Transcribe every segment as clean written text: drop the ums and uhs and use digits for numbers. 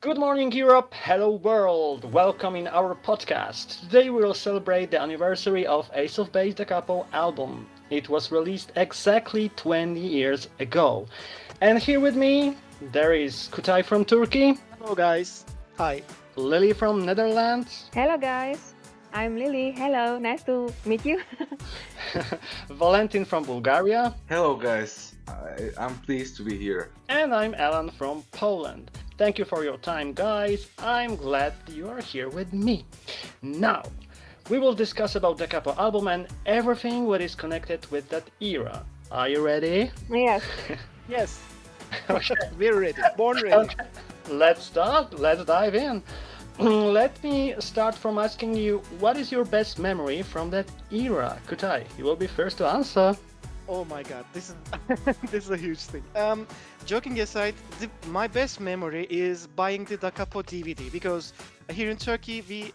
Good morning, Europe. Hello, world. Welcome in our podcast. Today we will celebrate the anniversary of aceofbase the Capo album. It was released exactly 20 years ago. And here with me, there is Kutay from Turkey, Hello guys. Hi. Lily from Netherlands, Hello guys, I'm Lily. Hello, nice to meet you. Valentin from Bulgaria, Hello, guys. I'm pleased to be here. and I'm Alan from Poland. Thank you for your time, guys. I'm glad you are here with me. Now, we will discuss about the Capo album and everything what is connected with that era. Are you ready? Yes. Yes, Okay. we're ready. Born ready. Okay. Let's start. Let's dive in. Let me start from asking you, what is your best memory from that era? Kutai, you will be first to answer. Oh my god, this is this is a huge thing. Joking aside, my best memory is buying the Da Capo DVD because here in Turkey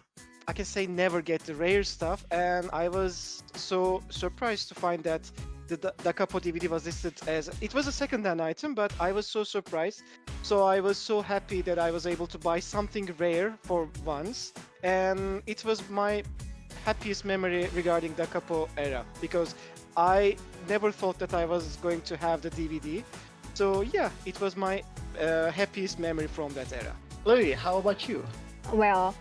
I can say never get the rare stuff, and I was so surprised to find that the Da Capo DVD was listed as it was a second-hand item, but I was so surprised. So I was so happy that I was able to buy something rare for once, and it was my happiest memory regarding the Capo era because I never thought that I was going to have the DVD. So yeah, it was my happiest memory from that era. Lily, how about you? Well,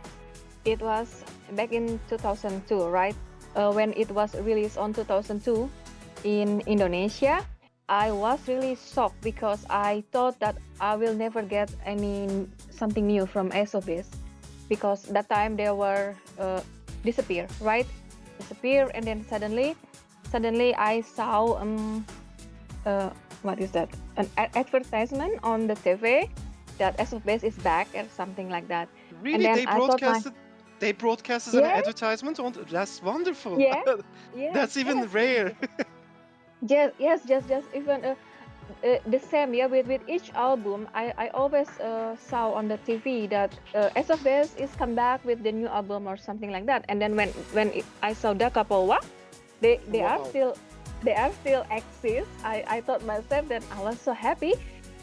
it was back in 2002, right? When it was released on 2002 in Indonesia, I was really shocked because I thought that I will never get something new from aceofbase because that time they were disappear, right? Disappear, and then suddenly I saw what is that? An advertisement on the TV that aceofbase is back or something like that. Really, then they I thought broadcasted an Yeah. advertisement on. That's wonderful. Yeah, yes, That's even yes, rare. just even the same, yeah, with each album I always saw on the TV that aceofbase is come back with the new album or something like that. And then I saw Da Capo, what? They are Wow. still exist. I thought myself that I was so happy.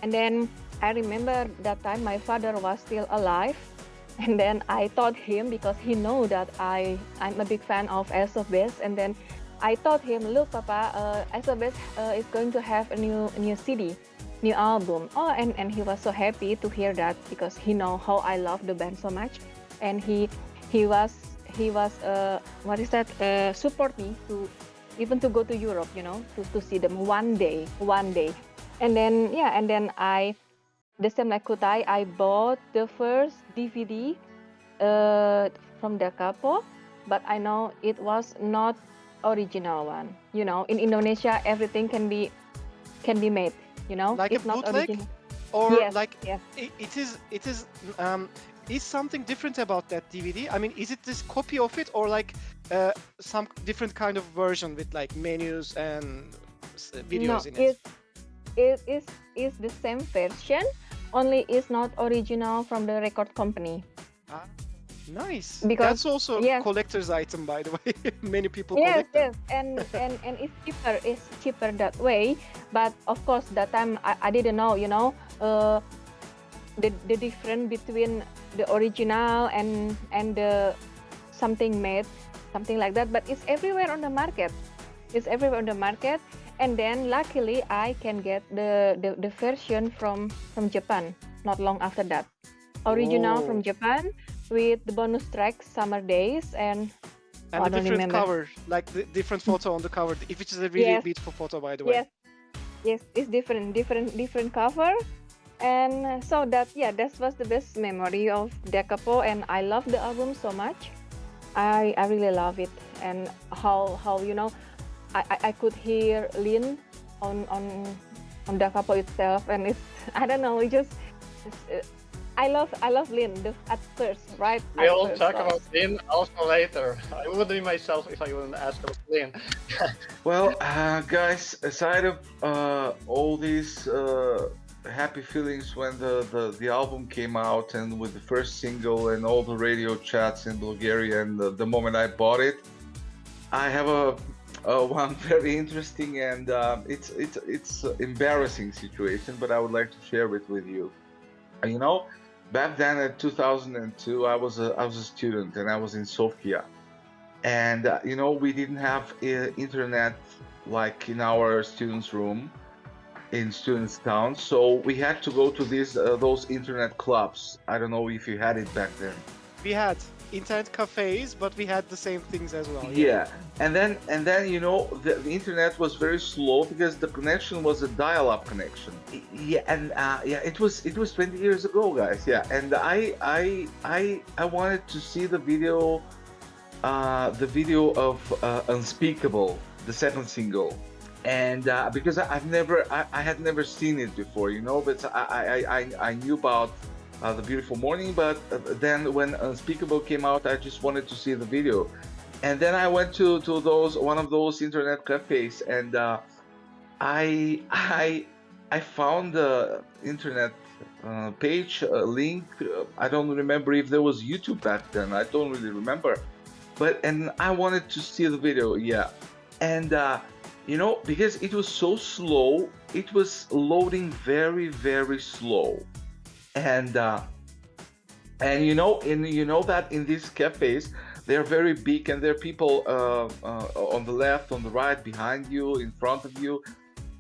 And then I remember that time my father was still alive, and then I taught him because he know that I'm a big fan of aceofbase. And then I taught him, look, Papa, aceofbase is going to have a new CD, new album. Oh, and he was so happy to hear that because he know how I love the band so much, and he was what is that? Support me to even to go to Europe, to see them one day. And then the same like Kutay, I bought the first DVD from Da Capo, but I know it was not original one. In Indonesia, everything can be made. Like it's a not bootleg? original. Or Yes, like yes. is something different about that DVD? I mean, is it this copy of it or like some different kind of version with like menus and No, videos in it? it is the same version, only it's not original from the record company. Ah, nice. Because That's also a yes, collector's item, by the way. Many people yes, collect them. yes, and it's cheaper that way. But of course, that time I didn't know, the difference between the original and the something made, something like that. But it's everywhere on the market. It's everywhere on the market. And then luckily I can get the version from Japan not long after that. Original from Oh, Japan with the bonus track Summer Days and and I a don't different remember. cover, like the different photo on the cover, if it is a really Yes, beautiful photo, by the way. yes, yes, it's different cover. And so that was the best memory of Da Capo, and I love the album so much. I really love it, and how I could hear Linn on Da Capo itself, and it's I don't know, it's, I love Linn at first, right? At We'll first, talk so about Lynn also later. I wouldn't be myself if I wouldn't ask about Lynn. Well, guys, aside of all these happy feelings when the album came out and with the first single and all the radio chats in Bulgaria and the moment I bought it, I have one very interesting and it's embarrassing situation, but I would like to share it with you. You know, back then in 2002, I was a student and I was in Sofia, and we didn't have internet like in our students' room in students' town, so we had to go to those internet clubs. I don't know if you had it back then. We had internet cafes, but we had the same things as well. Yeah, and then the internet was very slow because the connection was a dial-up connection. Yeah, and yeah, it was 20 years ago, guys. Yeah, and I wanted to see the video of Unspeakable, the second single, and because I had never seen it before, but I knew about the beautiful morning, but then when Unspeakable came out, I just wanted to see the video, and then I went to one of those internet cafes, and I found the internet page link. I don't remember if there was YouTube back then. I don't really remember, and I wanted to see the video. Yeah, and because it was so slow, it was loading very, very slow, and that in these cafes they're very big, and there are people on the left, on the right, behind you, in front of you,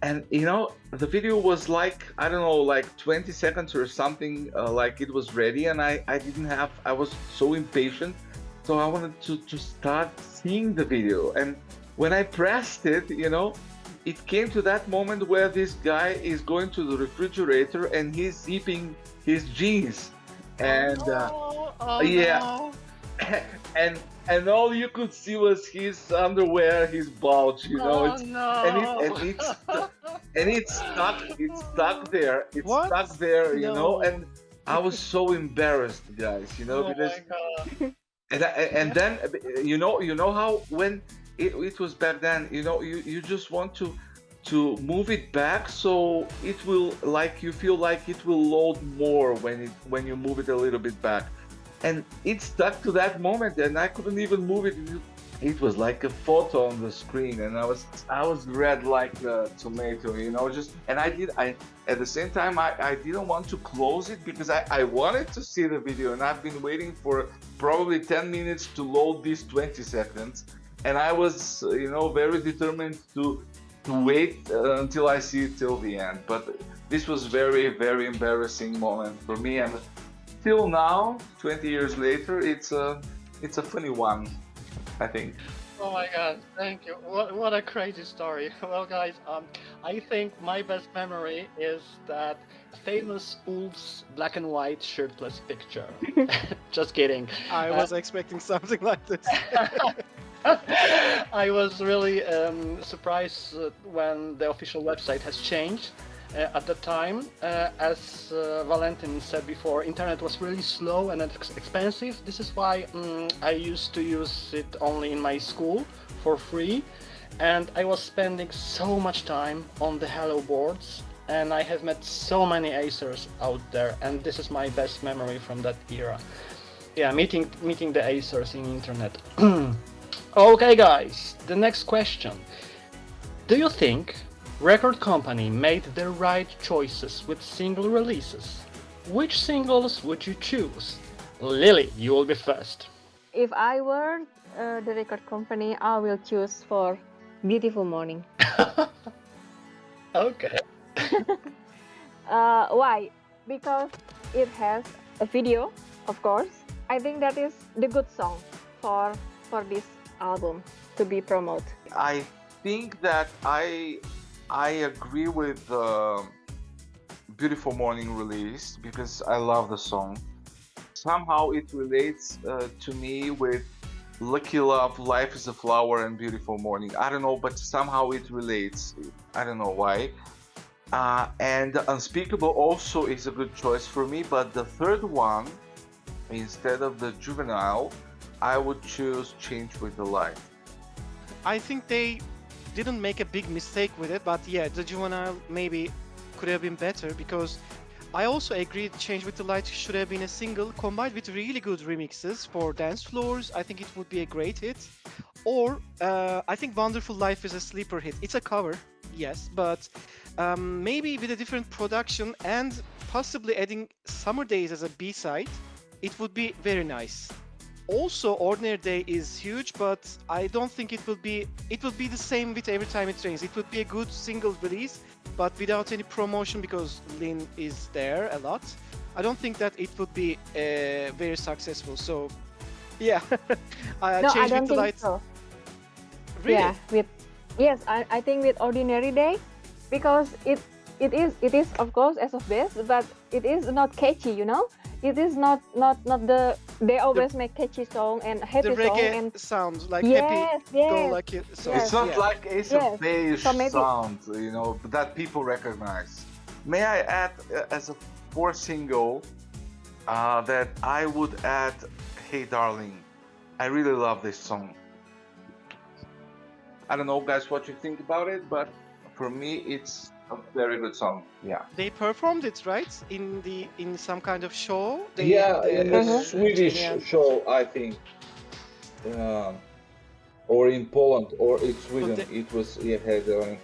and the video was like, I don't know, like 20 seconds or something, like it was ready, and I was so impatient, so I wanted to start seeing the video, and when I pressed it, it came to that moment where this guy is going to the refrigerator and he's zipping his jeans, and yeah, No. and all you could see was his underwear, his bulge, Oh it's no! and it's stuck there, What? No. and I was so embarrassed, guys, Oh because my god! and then how when it was back then, you just want to move it back, so it will, like, you feel like it will load more when you move it a little bit back, and it stuck to that moment, and I couldn't even move it. It was like a photo on the screen, and I was red like a tomato, and I at the same time I didn't want to close it because I wanted to see the video, and I've been waiting for probably 10 minutes to load these 20 seconds, and I was very determined to wait until I see it till the end. But this was very, very embarrassing moment for me, and till now, 20 years later, it's a funny one, I think. Oh my god! Thank you. What a crazy story. Well, guys, I think my best memory is that famous Ulf's black and white shirtless picture. Just kidding. I was expecting something like this. I was really surprised when the official website has changed. At the time, as Valentin said before, internet was really slow and expensive. This is why I used to use it only in my school for free, and I was spending so much time on the Hello boards, and I have met so many Acers out there, and this is my best memory from that era. Yeah, meeting the Acers in internet. Okay, guys, the next question. Do you think record company made the right choices with single releases? Which singles would you choose? Lily, you will be first. If I were the record company, I will choose for Beautiful Morning. Okay. Why? Because it has a video, of course. I think that is the good song for this album to be promoted. I think that I agree with Beautiful Morning release because I love the song. Somehow it relates to me with Lucky Love, Life is a Flower, and Beautiful Morning. I don't know, but somehow it relates. I don't know why. And Unspeakable also is a good choice for me, but the third one, instead of the Juvenile, I would choose Change with the Light. I think they didn't make a big mistake with it, but yeah, the Juvenile maybe could have been better, because I also agree Change with the Light should have been a single combined with really good remixes for dance floors. I think it would be a great hit. Or I think Wonderful Life is a sleeper hit. It's a cover, yes, but maybe with a different production and possibly adding Summer Days as a B-side, it would be very nice. Also, Ordinary Day is huge, but I don't think it will be. It will be the same with Every Time It Rains. It would be a good single release, but without any promotion because Linn is there a lot. I don't think that it would be very successful. So, yeah, No, I Change don't with the think Light. so. Really? Yeah, with yes, I think with Ordinary Day, because it is of course as of base, but it is not catchy, you know. It is not the they always make catchy song and The happy song reggae and sound, like yes, happy go yes, lucky song. yes. It's not Yeah. like Ace Yes. of Base So maybe sound, that people recognize. May I add as a fourth single that I would add Hey Darling. I really love this song. I don't know, guys, what you think about it, but for me, it's a very good song. Yeah. They performed it right in some kind of show. Yeah, in the Mhm. Swedish Jenny and show, I think, or in Poland, or in Sweden, they- it was Hey Darling.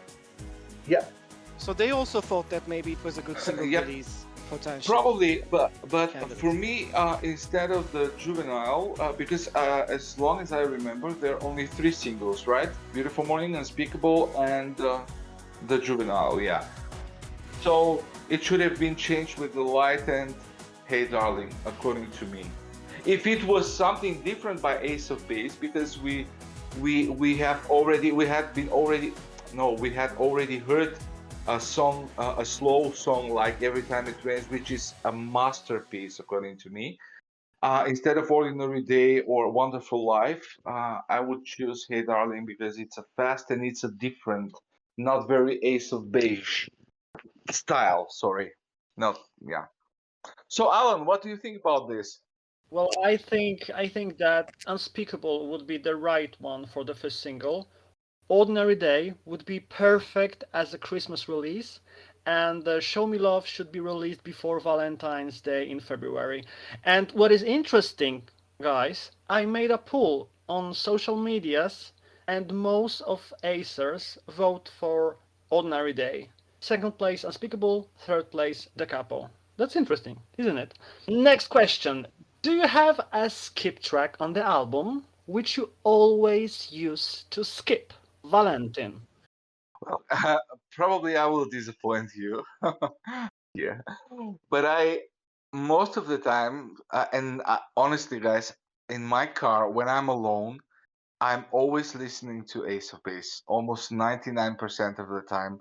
Yeah, so they also thought that maybe it was a good single Yep. release potential. probably, but Candidate. for me, instead of the Juvenile, because as long as I remember, there are only 3 singles, right? Beautiful Morning, Unspeakable, and the Juvenile. Yeah. So it should have been changed with the Light and Hey Darling, according to me. If it was something different by Ace of Base, because we had already heard a song, a slow song like Every Time It Rains, which is a masterpiece according to me. Instead of Ordinary Day or Wonderful Life, I would choose Hey Darling because it's a fast and it's a different, not very Ace of Base style. Sorry, not yeah. So Alan, what do you think about this? Well, I think that Unspeakable would be the right one for the first single. Ordinary Day would be perfect as a Christmas release, and Show Me Love should be released before Valentine's Day in February. And what is interesting, guys, I made a poll on social medias, and most of Acers vote for Ordinary Day. Second place Unspeakable, third place the Capo. That's interesting, isn't it? Next question. Do you have a skip track on the album which you always use to skip? Valentin. Well, probably I will disappoint you. Yeah, but most of the time, and honestly, guys, in my car when I'm alone, I'm always listening to Ace of Base, almost 99% of the time.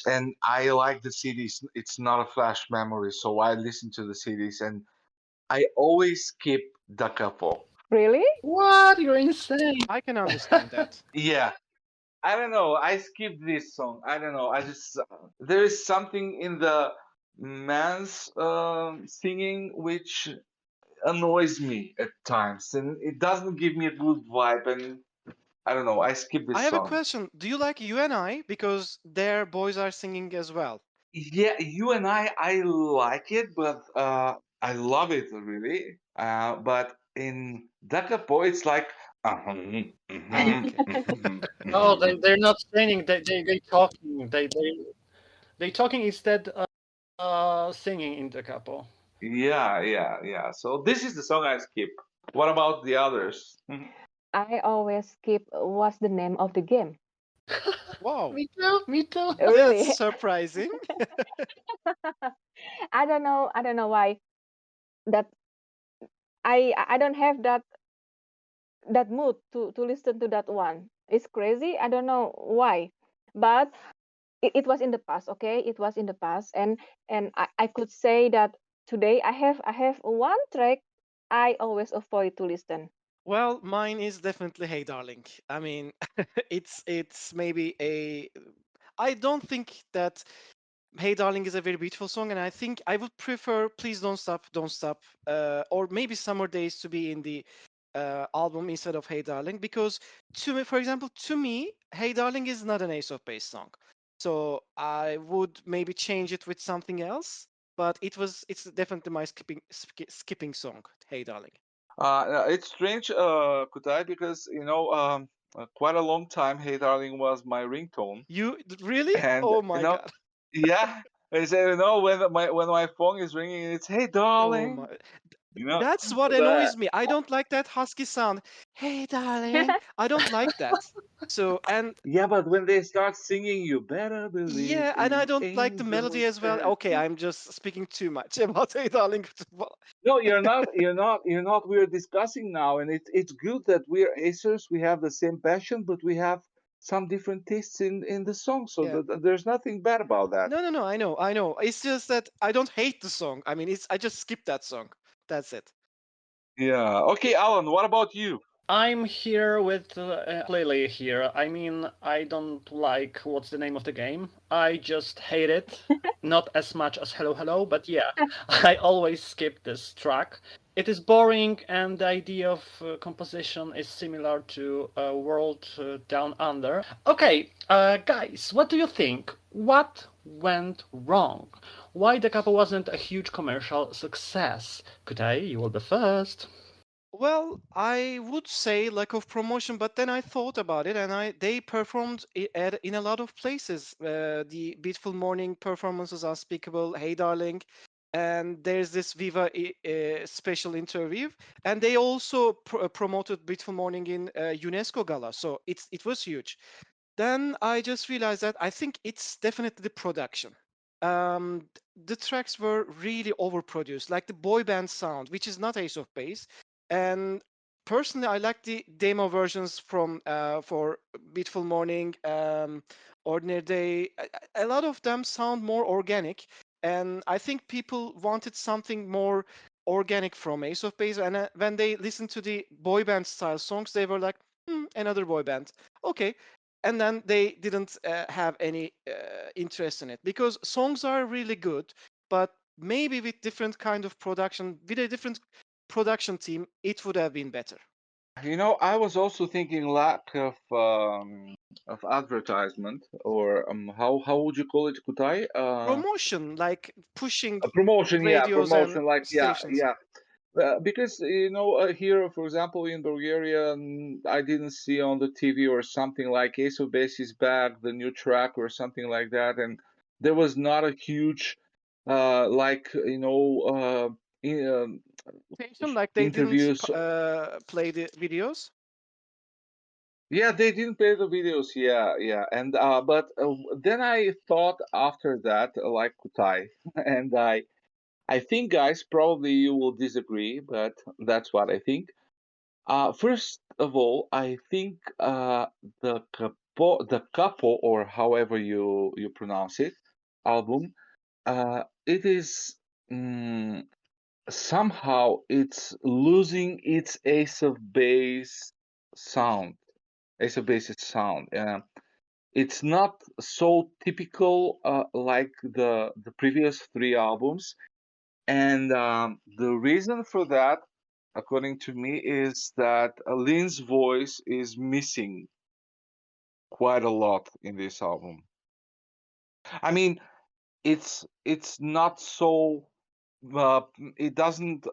And I like the CDs. It's not a flash memory, so I listen to the CDs, and I always skip Da Capo. really. What? You're insane. I can understand that. Yeah, I don't know. I skipped this song. I don't know. I just there is something in the man's singing which annoys me at times, and it doesn't give me a good vibe. And I don't know. I skip I this have a song. question. Do you like You and I? Because their boys are singing as well. Yeah, you and I like it, but I love it really. But in Dakapo, it's like. No, they're not singing. They talking. They talking instead singing in the couple. Yeah. So this is the song I skip. What about the others? I always skip what's the name of the game. Wow, Me too. Me too. Really. that's surprising. I don't know. I don't know why. That I don't have that mood to listen to that one. It's crazy. I don't know why, but it was in the past. Okay, it was in the past, and I could say that today I have one track I always avoid to listen. Well, mine is definitely Hey Darling. I mean, it's maybe a. I don't think that Hey Darling is a very beautiful song, and I think I would prefer Please Don't Stop, or maybe Summer Days to be in the album instead of Hey Darling, because to me, for example, to me, Hey Darling is not an Ace of Base song, so I would maybe change it with something else. But it's definitely my skipping song, Hey Darling. It's strange, Kutay, because quite a long time, "Hey Darling" was my ringtone, You really? and Oh my god. yeah, I said, when my phone is ringing, it's "Hey Oh my. Darling," you know, That's what that. annoys me. I don't like that husky sound. Hey, darling. I don't like that. So, and Yeah, but when they start singing, "You better believe yeah, and I in don't like the melody angels," as well. Okay, I'm just speaking too much about Hey, darling. no, you're not. You're not. We're discussing now, and it's good that we're Acers. We have the same passion, but we have some different tastes in the song. So Yeah. there's nothing bad about that. No, no, no. I know. It's just that I don't hate the song. I mean, I just skip that song. That's it. Yeah. Okay, Alan. What about you? I'm here with Lily here. I mean, I don't like what's the name of the game. I just hate it. Not as much as Hello Hello, but yeah, I always skip this track. It is boring, and the idea of composition is similar to World Down Under. Okay, guys, what do you think? What went wrong? Why the couple wasn't a huge commercial success? Kutay, you will be first. Well, I would say lack of promotion, but then I thought about it, and they performed in a lot of places. The Beautiful Morning performances, Unspeakable, Hey Darling, and there's this Viva special interview, and they also promoted Beautiful Morning in UNESCO Gala, so it was huge. Then I just realized that I think it's definitely the production. The tracks were really overproduced, like the boy band sound, which is not Ace of Base. And personally, I like the demo versions from for Beautiful Morning, Ordinary Day. A lot of them sound more organic, and I think people wanted something more organic from Ace of Base. And when they listened to the boy band style songs, they were like, another boy band. Okay, and then they didn't have any interest in it because songs are really good, but maybe with different kind of production, with a different production team, it would have been better. I was also thinking lack of advertisement, or how would you call it, Kutai? Promotion, like pushing A promotion, yeah, radios and promotion, like, yeah, stations. yeah. Because here, for example, in Bulgaria, I didn't see on the TV or something like "Ace of Base is back," the new track or something like that, and there was not a huge, like Station, like they didn't interviews. play the videos. Yeah, they didn't play the videos. Yeah, yeah, and but then I thought after that, like Kutai, and I think, guys, probably you will disagree, but that's what I think. First of all, I think the Capo, or however you pronounce it, album, it is somehow it's losing its sound, Ace of Base's sound. It's not so typical like the previous three albums, and the reason for that, according to me, is that Linn's voice is missing quite a lot in this album. I mean, it's not so it doesn't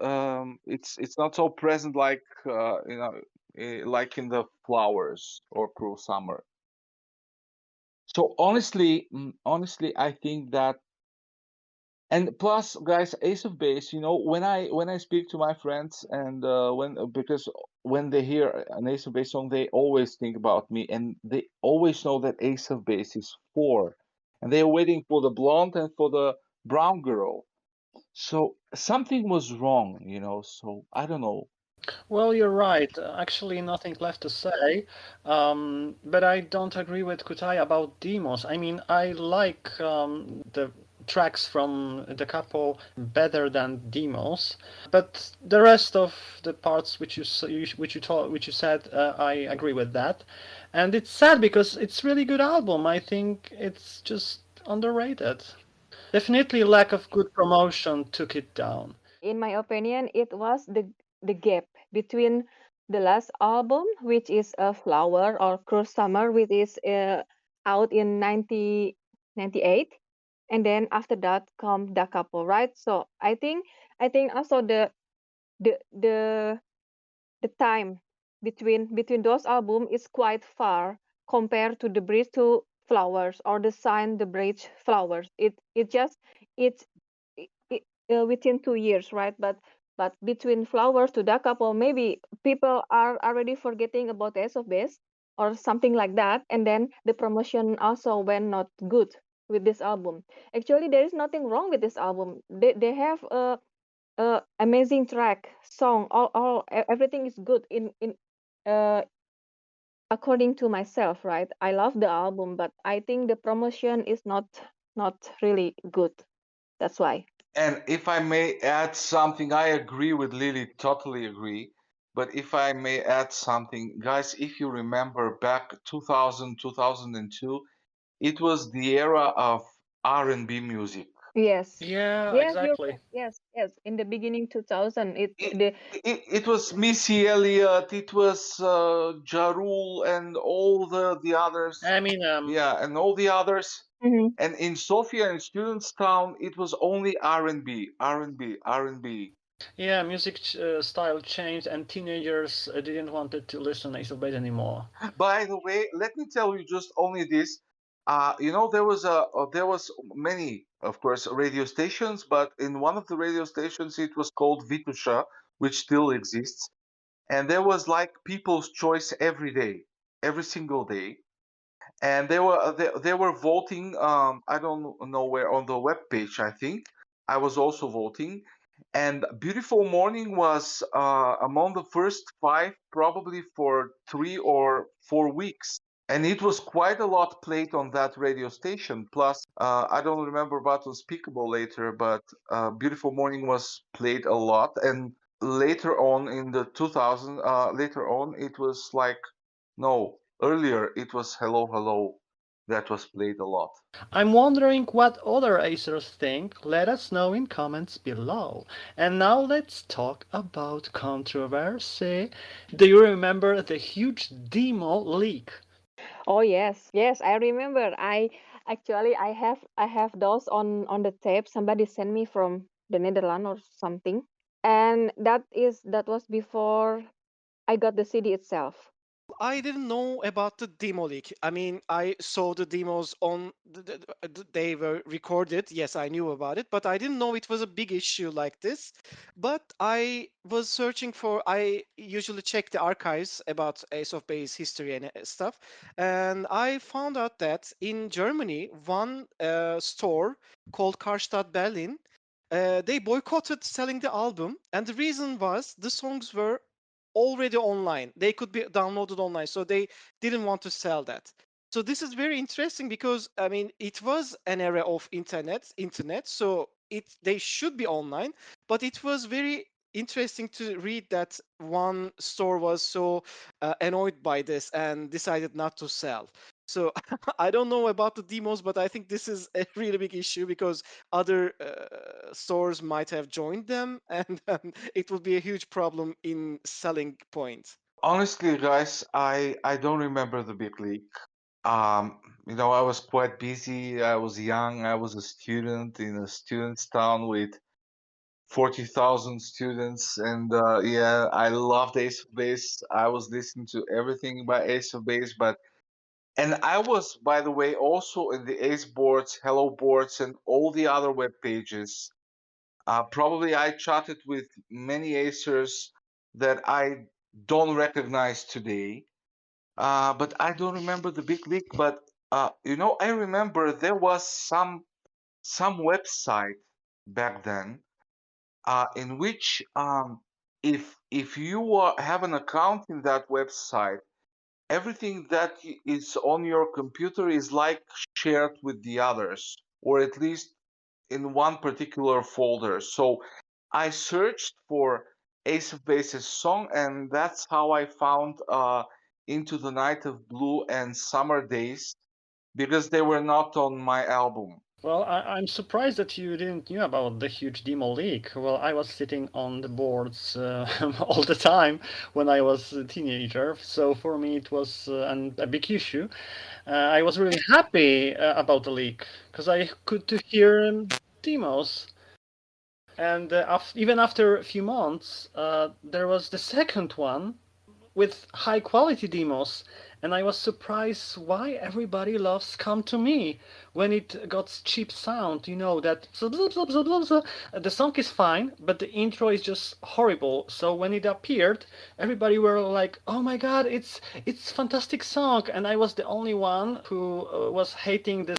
it's not so present like like in the Flowers or Cruel Summer. So honestly, I think that. And plus, guys, Ace of Base, when I speak to my friends, and because when they hear an Ace of Base song, they always think about me, and they always know that Ace of Base is four, and they're waiting for the blonde and for the brown girl. So something was wrong, So I don't know. Well, you're right. Actually, nothing left to say. But I don't agree with Kutai about demos. I mean, I like the tracks from the couple better than demos, but the rest of the parts which you said, I agree with that. And it's sad because it's really good album. I think it's just underrated. Definitely lack of good promotion took it down. In my opinion, it was the gap between the last album, which is a flower or cruel summer, which is out in 1998, and then after that come Da Capo, right? So I think also the the time between those albums is quite far compared to the Bridge to Flowers or the Sign the Bridge Flowers. It's within 2 years, right? But between Flowers to Da Capo, maybe people are already forgetting about the Ace of Base or something like that, and then the promotion also went not good with this album. Actually, there is nothing wrong with this album. They have a amazing track, song, everything is good in uh according to myself, right? I love the album, but I think the promotion is not really good. That's why. And if I may add something, I agree with Lily, totally agree. But if I may add something, guys, if you remember back 2000, 2002, it was the era of R&B music. Yes. Yeah, Yes, you're exactly. right. Yes, yes. In the beginning 2000, It, the it was Missy Elliott, it was Ja Rule, and all the others. I mean, Yeah, and all the others. Mhm. And in Sofia and Students Town, it was only R&B, R&B, R&B. yeah, music style changed, and teenagers didn't want to listen Ace of Base anymore. By the way, let me tell you just only this. There was many, of course, radio stations, but in one of the radio stations, it was called Vitusha, which still exists, and there was like People's Choice every day, every single day, and they were voting. I don't know where on the web page. I think I was also voting, and Beautiful Morning was among the first five, probably for 3 or 4 weeks. And it was quite a lot played on that radio station. Plus, I don't remember about Unspeakable later, but Beautiful Morning was played a lot. And later on in the 2000, later on, it was like, no, earlier it was Hello, Hello that was played a lot. I'm wondering what other Acers think. Let us know in comments below. And now let's talk about controversy. Do you remember the huge demo leak? Oh yes, yes, I remember. I have those on the tape. Somebody sent me from the Netherlands or something. And that was before I got the CD itself. I didn't know about the demo leak. I mean, I saw the demos on they were recorded. Yes, I knew about it, but I didn't know it was a big issue like this. But I was searching for. I usually check the archives about Ace of Base history and stuff, and I found out that in Germany, one store called Karstadt Berlin. They boycotted selling the album, and the reason was the songs were already online. They could be downloaded online, so they didn't want to sell that. So this is very interesting because I mean it was an era of internet, so they should be online, but it was very interesting to read that one store was so annoyed by this and decided not to sell. So I don't know about the demos, but I think this is a really big issue because other stores might have joined them, and it would be a huge problem in selling point. Honestly, guys, I don't remember the big leak. I was quite busy. I was young. I was a student in a student's town with 40,000 students, and yeah, I loved Ace of Base. I was listening to everything by Ace of Base, and I was, by the way, also in the Ace boards, Hello boards, and all the other web pages. Probably I chatted with many Acers that I don't recognize today, but I don't remember the big leak. But I remember there was some website back then in which if you have an account in that website, everything that is on your computer is like shared with the others, or at least in one particular folder. So I searched for Ace of Base's song, and that's how I found Into the Night of Blue and Summer Days, because they were not on my album. Well, I'm surprised that you didn't knew about the huge demo leak. Well, I was sitting on the boards all the time when I was a teenager, so for me it was a big issue. I was really happy about the leak because I could to hear demos. And even after a few months, there was the second one, with high quality demos, and I was surprised why everybody loves Come to Me when it got cheap sound. You know that the song is fine, but the intro is just horrible. So when it appeared, everybody were like, "Oh my God, it's fantastic song," and I was the only one who was hating this.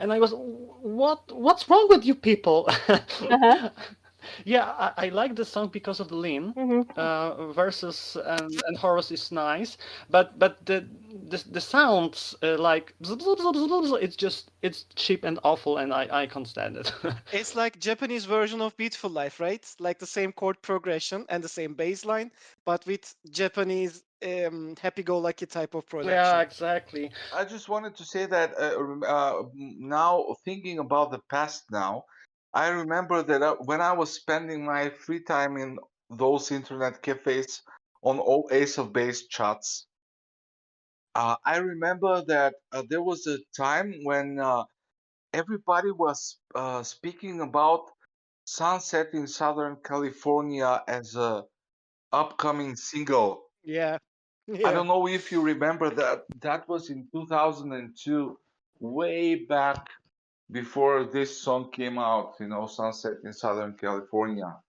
And I was, what's wrong with you people? Uh-huh. Yeah, I like the song because of the Linn. Mhm. Versus and Horus is nice, but the sounds like it's cheap and awful, and I can't stand it. It's like Japanese version of Beautiful Life, right? Like the same chord progression and the same bass line, but with Japanese happy-go-lucky type of Yeah, production. exactly. I just wanted to say that now thinking about the past now, I remember that when I was spending my free time in those internet cafes on all Ace of Base chats, I remember that there was a time when everybody was speaking about Sunset in Southern California as a upcoming single. Yeah. I Yeah. don't know if you remember that. That was in 2002, way back before this song came out, Sunset in Southern California.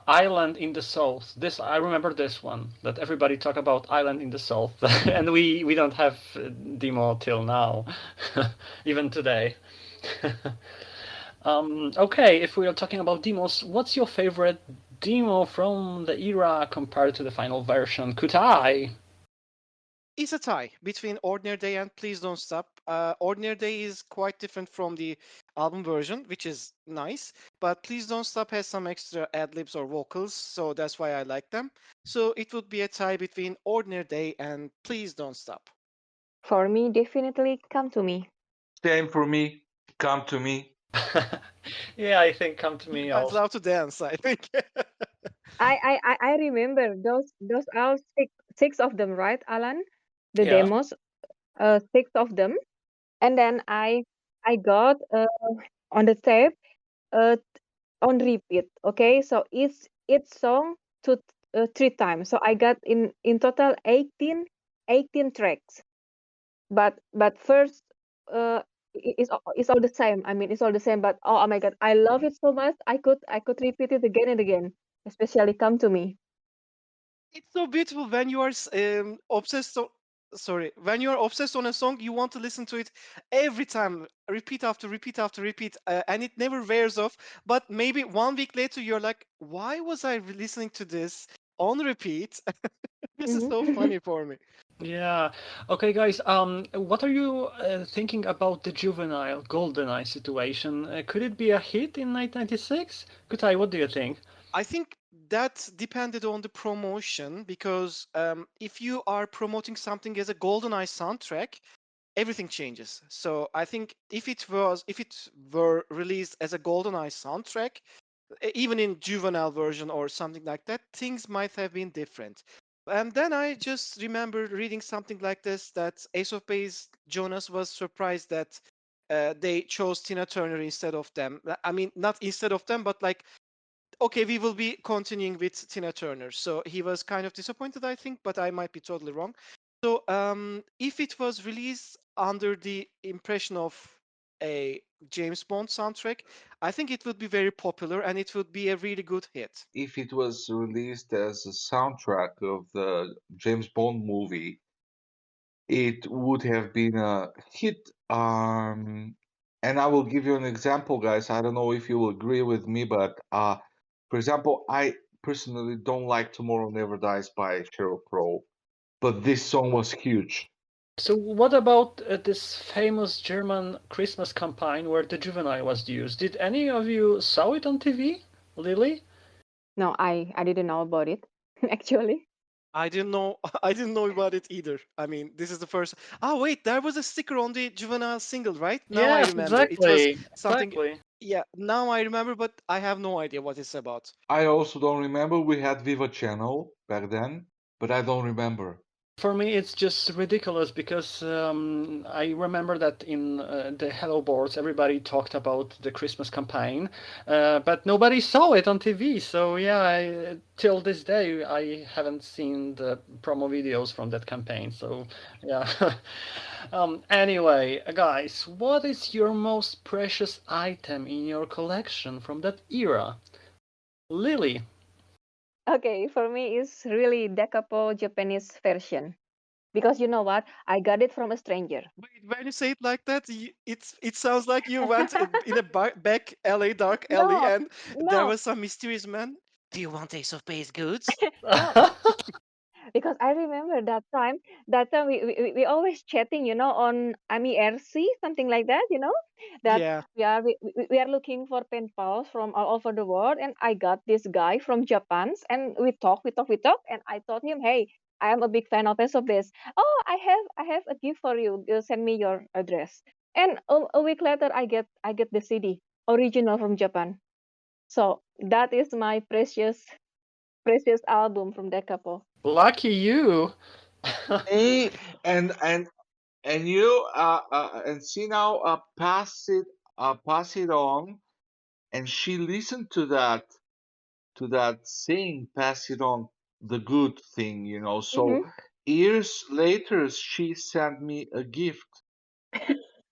Island in the South. This I remember this one that everybody talk about Island in the South, and we don't have demo till now, even today. Okay, if we are talking about demos, what's your favorite demo from the era compared to the final version? Kutay. It's a tie between Ordinary Day and Please Don't Stop. Ordinary Day is quite different from the album version, which is nice, but Please Don't Stop has some extra ad-libs or vocals, so that's why I like them. So it would be a tie between Ordinary Day and Please Don't Stop. For me, definitely Come to Me. Same for me. Come to me. Yeah, I think Come to You Me guys also. love to dance, I think. I remember those are six of them, right, Alan? The Yeah. demos, six of them, and then I got on the tape on repeat. Okay, so each song to three times. So I got in total 18 tracks. But first, it's all the same. I mean, it's all the same. But oh my God, I love it so much. I could repeat it again and again. Especially Come to Me. It's so beautiful when you are obsessed. Sorry, when you are obsessed on a song, you want to listen to it every time, repeat after repeat after repeat, and it never wears off. But maybe 1 week later, you're like, "Why was I listening to this on repeat?" This is so Mhm. funny for me. Yeah. Okay, guys. What are you thinking about the Juvenile GoldenEye situation? Could it be a hit in 1996? Kutai, what do you think? I think that depended on the promotion because if you are promoting something as a GoldenEye soundtrack, everything changes. So I think if it were released as a GoldenEye soundtrack, even in Juvenile version or something like that, things might have been different. And then I just remember reading something like this that Ace of Base Jonas was surprised that they chose Tina Turner instead of them. I mean, not instead of them, but like, okay, we will be continuing with Tina Turner. So he was kind of disappointed, I think, but I might be totally wrong. So if it was released under the impression of a James Bond soundtrack, I think it would be very popular and it would be a really good hit. If it was released as a soundtrack of the James Bond movie, it would have been a hit. And I will give you an example, guys. I don't know if you will agree with me, but for example, I personally don't like Tomorrow Never Dies by Sheryl Crow, but this song was huge. So what about this famous German Christmas campaign where the Juvenile was used? Did any of you saw it on TV, Lily? No, I didn't know about it actually. I didn't know I didn't know about it either. I mean, this is the first. Ah, wait, there was a sticker on the Juvenile single, right? Now I Yes, remember. It was exactly, something. exactly. Yeah, now I remember, but I have no idea what it's about. I also don't remember. We had Viva Channel back then, but I don't remember. For me, it's just ridiculous because I remember that in the Hello Boards, everybody talked about the Christmas campaign, but nobody saw it on TV. So yeah, till this day, I haven't seen the promo videos from that campaign. So yeah. Anyway, guys, what is your most precious item in your collection from that era? Lily. Okay, for me, it's really Decapo Japanese version. Because you know what? I got it from a stranger. Wait, when you say it like that, it sounds like you went in a back alley, dark alley, No, and there no, was some mysterious man. Do you want Ace of Base goods? no. Because I remember that time we always chatting, on IRC, something like that, that Yeah. we are looking for pen pals from all over the world, and I got this guy from Japan, and we talk, and I told him, hey, I am a big fan of this. Oh, I have a gift for you. Send me your address. And a week later, I get the CD original from Japan. So that is my precious album from Decapo. Lucky you. Hey, and you and see now pass it on, and she listened to that saying, pass it on, the good thing, you know. So Mm-hmm. years later, she sent me a gift,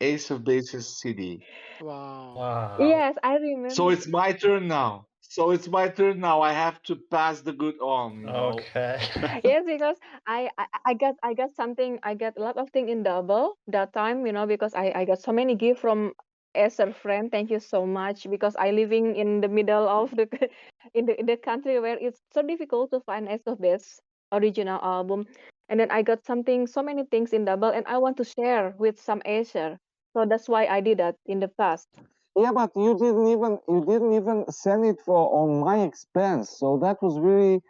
Ace of Bases CD. Wow. Wow. Yes, I So remember. it's my turn now. So it's my turn now. I have to pass the good on, you know. Okay. Yes, because I got something. I got a lot of thing in double that time, because I got so many gift from Acer friend. Thank you so much, because I living in the middle of the in the country where it's so difficult to find Acer best original album. And then I got something, so many things in double, and I want to share with some Acer. So that's why I did that in the past. Yeah, but you didn't even send it for on my expense. So that was really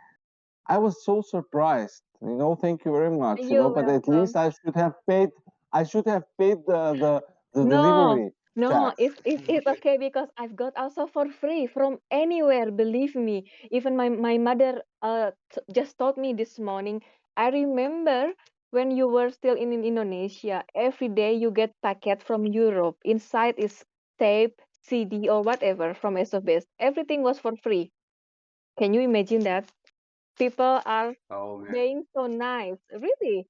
I was so surprised. Thank you very much. You're But at welcome. least I should have paid the No, delivery no, tax. it's okay, because I've got also for free from anywhere. Believe me. Even my mother just told me this morning. I remember when you were still in Indonesia. Every day you get packet from Europe. Inside is tape, CD, or whatever from SOBase. Everything was for free. Can you imagine that? People are Oh man. being so nice. Really.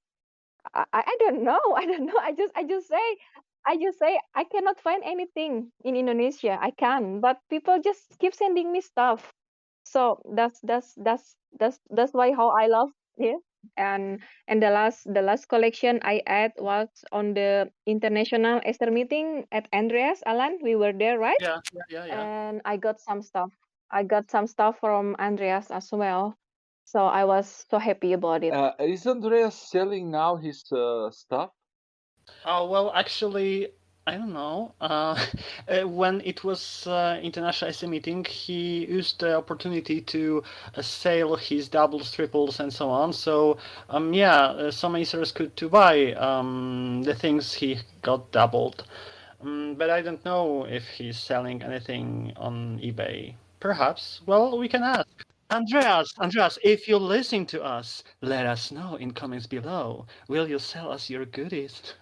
I don't know. I don't know. I just say I cannot find anything in Indonesia. I can, but people just keep sending me stuff. So that's why how I love it. And the last collection I had was on the international Esther meeting at Andreas Alan. We were there, right? Yeah, yeah, yeah, yeah. And I got some stuff. I got some stuff from Andreas as well. So I was so happy about it. Is Andreas selling now his stuff? Oh, well, actually, I don't know. When it was International SE meeting, he used the opportunity to sell his doubles, triples, and so on. So, yeah, some Acers could to buy the things he got doubled. But I don't know if he's selling anything on eBay. Perhaps. Well, we can ask. Andreas, if you listen to us, let us know in comments below. Will you sell us your goodies?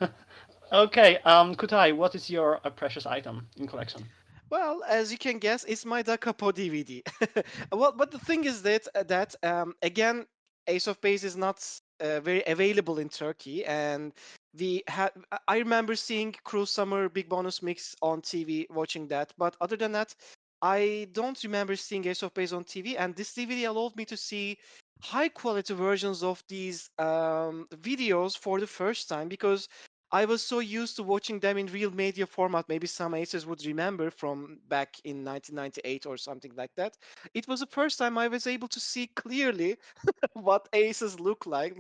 Okay, Kutay, what is your precious item in collection? Well, as you can guess, it's my Da Capo DVD. Well, but the thing is that again, Ace of Base is not very available in Turkey, and we had. I remember seeing Cruise Summer Big Bonus Mix on TV, watching that. But other than that, I don't remember seeing Ace of Base on TV. And this DVD allowed me to see high quality versions of these videos for the first time, because I was so used to watching them in real media format. Maybe some Acers would remember from back in 1998 or something like that. It was the first time I was able to see clearly what Aces look like.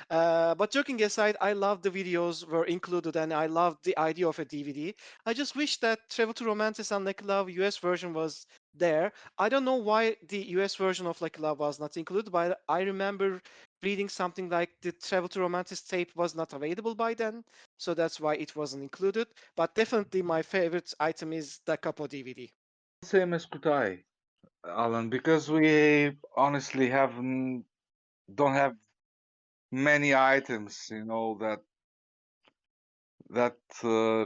But joking aside, I love the videos were included, and I loved the idea of a DVD. I just wish that Travel to Romantis and Lucky Love US version was there. I don't know why the US version of Lucky Love was not included, but I remember reading something like the Travel to Romantis tape was not available by then, so that's why it wasn't included. But definitely my favorite item is the Capo DVD. Same as Kutai, Alan, because we honestly don't have many items, that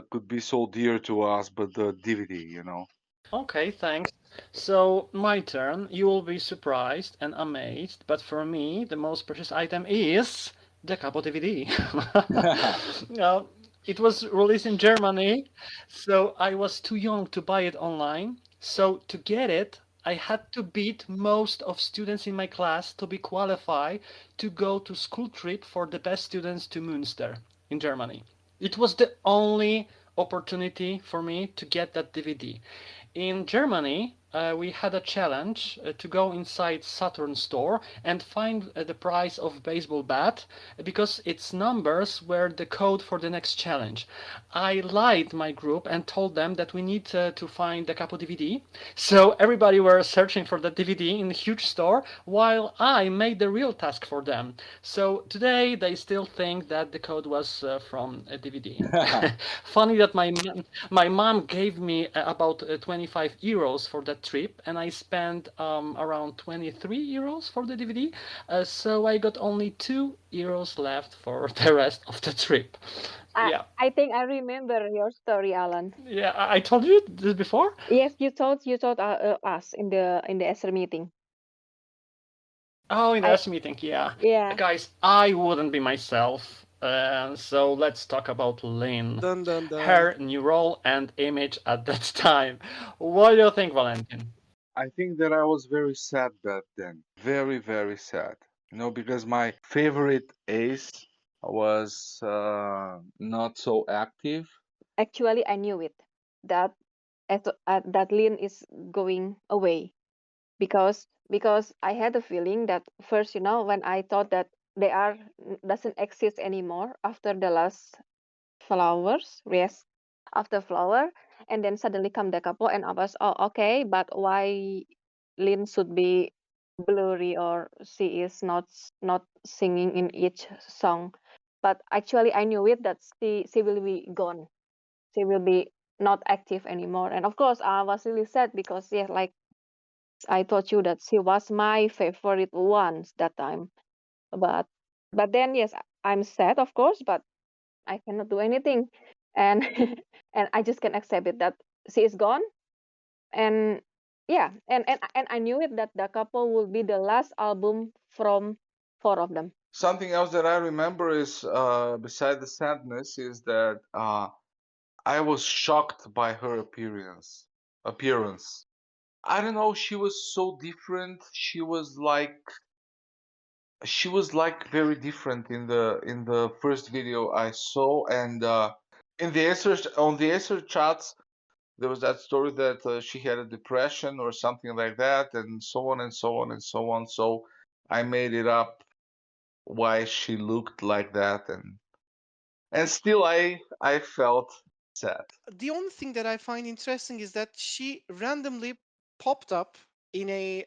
could be so dear to us, but the DVD. Okay, thanks. So, my turn. You will be surprised and amazed, but for me, the most precious item is the Capo DVD. Now, it was released in Germany, so I was too young to buy it online. So, to get it, I had to beat most of students in my class to be qualified to go to school trip for the best students to Münster in Germany. It was the only opportunity for me to get that DVD. In Germany, we had a challenge to go inside Saturn store and find the price of baseball bat because its numbers were the code for the next challenge. I lied my group and told them that we need to find the Capo DVD. So everybody were searching for the DVD in a huge store while I made the real task for them. So today they still think that the code was from a DVD. Funny that my mom gave me about 25 euros for that trip, and I spent around 23 euros for the DVD. So I got only 2 euros left for the rest of the trip. Yeah, I think I remember your story, Alan. yeah. I told you this before. Yes, you told us in the Acer meeting. Oh, in the I S meeting, yeah. yeah. Guys, I wouldn't be myself. So let's talk about Linn, Dun dun dun. her new role and image at that time. What do you think, Valentin? I think that I was very sad back then. Very, very sad. Because my favorite ace was not so active. Actually, I knew it that that Lynn is going away because I had a feeling that first, when I thought that they are doesn't exist anymore after the last flowers, yes, after flower, and then suddenly come the couple, and I was, oh, okay, but why Lynn should be blurry or she is not singing in each song? But actually, I knew it that she will be gone. She will be not active anymore, and of course, I was really sad because yeah, like I told you that she was my favorite once that time. But then yes, I'm sad of course, but I cannot do anything. And and I just can accept it that she is gone. And yeah, and I knew it that the couple will be the last album from four of them. Something else that I remember is, beside the sadness, is that I was shocked by her appearance. I don't know, she was so different. She was like very different in the first video I saw, and in the Acer chats there was that story that she had a depression or something like that, and so on and so on and so on. So I made it up why she looked like that, and still I felt sad. The only thing that I find interesting is that she randomly popped up in a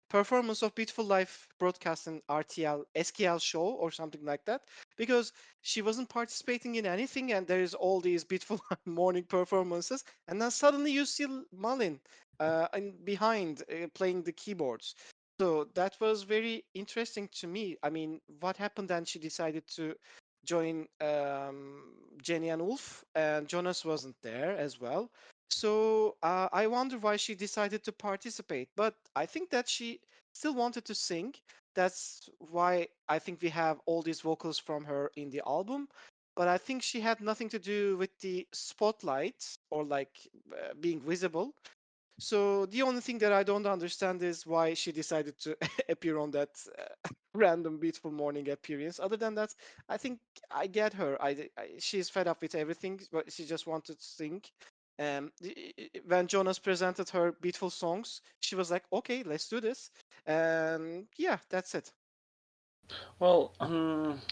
performance of Beautiful Life broadcasting RTL SKL show or something like that, because she wasn't participating in anything, and there is all these Beautiful morning performances, and then suddenly you see Malin and behind playing the keyboards. So that was very interesting to me. I mean, what happened then? She decided to join Jenny and Ulf, and Jonas wasn't there as well. So I wonder why she decided to participate. But I think that she still wanted to sing. That's why I think we have all these vocals from her in the album. But I think she had nothing to do with the spotlight or like being visible. So the only thing that I don't understand is why she decided to appear on that random beautiful morning appearance. Other than that, I think I get her. She's fed up with everything, but she just wanted to sing. When Jonas presented her beautiful songs, she was like, "Okay, let's do this." And yeah, that's it. Well,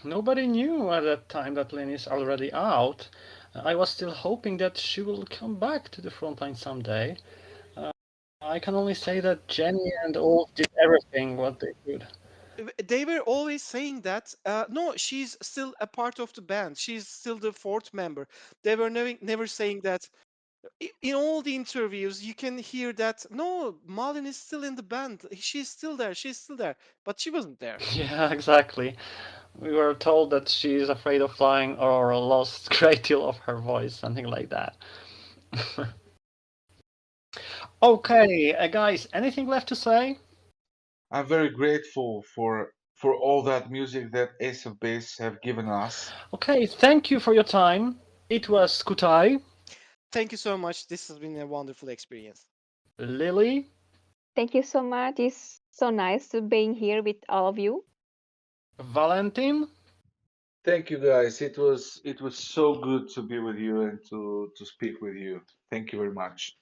nobody knew at that time that Lynn is already out. I was still hoping that she will come back to the frontline someday. I can only say that Jenny and Ulf did everything what they could. They were always saying that no, she's still a part of the band. She's still the fourth member. They were never saying that. In all the interviews, you can hear that no, Malin is still in the band. She's still there. She's still there, but she wasn't there. Yeah, exactly. We were told that she is afraid of flying or lost a great deal of her voice, something like that. Okay, guys, anything left to say? I'm very grateful for all that music that aceofbase have given us. Okay, thank you for your time. It was Kutay, Thank you so much. This has been a wonderful experience. Lily, Thank you so much. It's so nice to being here with all of you. Valentin, Thank you guys. It was so good to be with you and to speak with you. Thank you very much.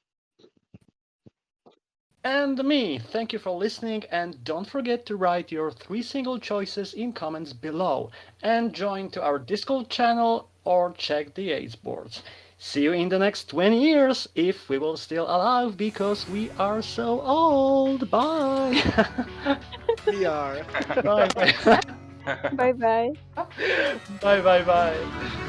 and me. Thank you for listening, and don't forget to write your 3 single choices in comments below, and join to our Discord channel or check the Ace boards. See you in the next 20 years, if we will still alive, because we are so old. Bye! We are. Bye. Bye bye. Bye bye bye.